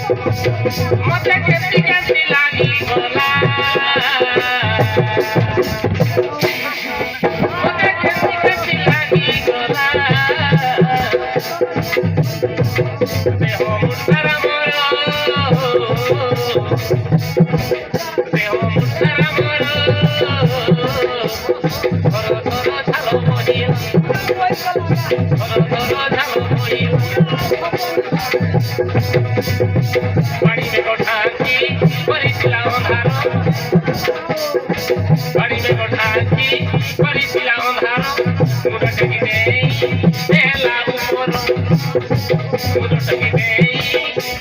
मते केती केती लागी गोला मते केती केती लागी गोला देहो मुसरा मोरो देहो मुसरा मोरो थोरो थोरो झालो मोडियो थोरो थोरो झालो मोडियो बाड़ी में कोठा की बड़ी सिलाओ धारो बाड़ी में कोठा की बड़ी सिलाओ धारो मुरट की दे लाऊ मोरो मुरट की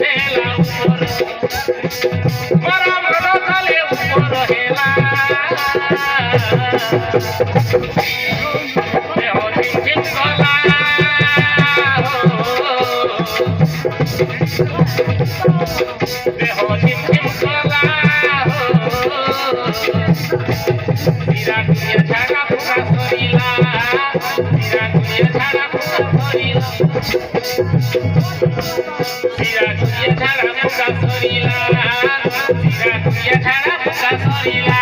दे लाऊ मोरो मोरा मोरो तले ऊपर हेला देहो झिम झिम गला देहो झिम झिम गला हीरा दुनिया झाड़ा फुका सरीला हीरा दुनिया झाड़ा फुका सरीला हीरा दुनिया झाड़ा फुका सरीला हीरा दुनिया झाड़ा फुका सरीला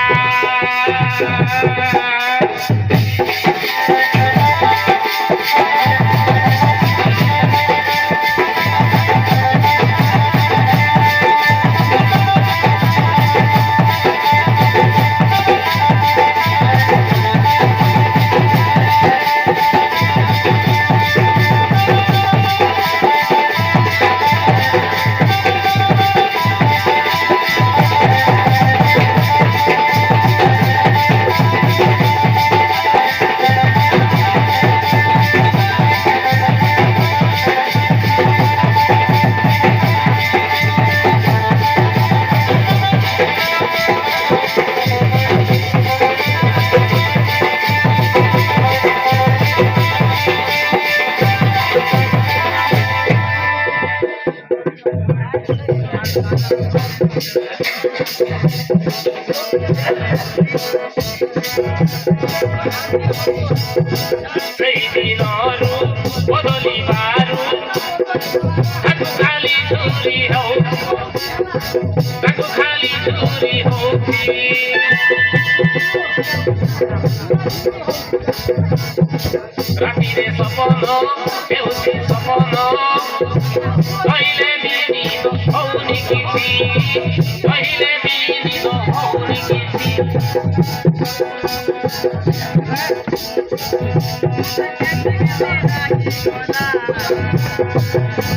दिनहरू बदली बारू ताकु खाली छुरी हौ ताकु खाली छुरी हौ रातिरे सपन एउटी सपन कहिले बिनिनो हौनी किसी कहिले बिनिनो हौनी किसी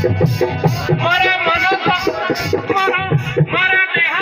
मरा मन मरा देह